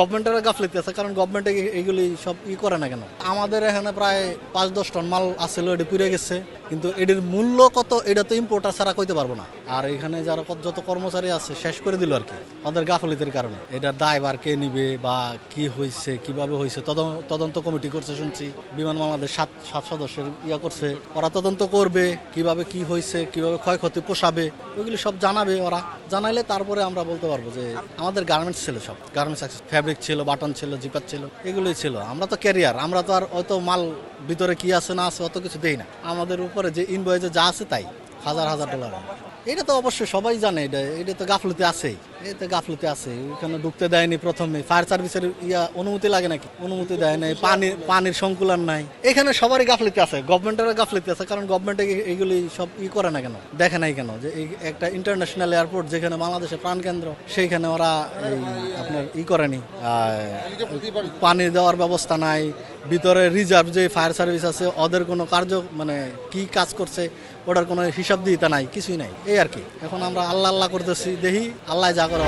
গভর্নমেন্টের গাফলিতে আছে, কারণ গভর্নমেন্ট এইগুলি সব করে না কেন। আমাদের এখানে প্রায় 5-10 টন মাল আসছিল, এটি পুড়ে গেছে, কিন্তু এটির মূল্য কত এটা তো ইম্পোর্টার ছাড়া কইতে পারবো না। আর এখানে যারা যত কর্মচারী আছে শেষ করে দিল আর কি, ওদের গাফলিতের কারণে। এটার দায়ভার কে নিবে বা কি হয়েছে, কিভাবে হয়েছে, তদন্ত কমিটি করছে শুনছি। বিমান বাংলাদেশ 7 সদস্যের করছে, ওরা তদন্ত করবে কিভাবে কি হয়েছে, কিভাবে ক্ষয়ক্ষতি পোষাবে, ওইগুলি সব জানাবে। ওরা জানাইলে তারপরে আমরা বলতে পারবো যে আমাদের গার্মেন্টস ছিল, সব গার্মেন্টস ফ্যাব্রিক ছিল, বাটন ছিল, জিপার ছিল, এগুলোই ছিল। আমরা তো ক্যারিয়ার, আমরা তো আর অত মাল ভিতরে কি আছে না আছে অত কিছু দেই না। আমাদের উপরে যে ইনভয়েসে যা আছে তাই হাজার ডলার। এটা তো অবশ্যই সবাই জানে, এটা তো গাফলতি আছেই, এটা গাফলতি আছে। ওখানে ঢুকতে দেয়নি প্রথমে, ফায়ার সার্ভিসের অনুমতি লাগে নাকি, অনুমতি দেয় নাই, পানির সংকুলন নাই। এখানে সবারই গাফলতি আছে, গভর্নমেন্টের গাফলতি আছে, কারণ গভর্নমেন্ট এগুলি সব করে না কেন, দেখে নাই কেন যে একটা ইন্টারন্যাশনাল এয়ারপোর্ট যেখানে বাংলাদেশের প্রাণকেন্দ্র, সেইখানে ওরা আপনার করেনি, পানি দেওয়ার ব্যবস্থা নাই। ভিতরে রিজার্ভ যে ফায়ার সার্ভিস আছে ওদের কোনো কি কাজ করছে ওটার কোনো হিসাব দিতে নাই, কিছুই নাই, এই আর কি। এখন আমরা আল্লাহ করতেছি, দেখি আল্লাহ যা করে।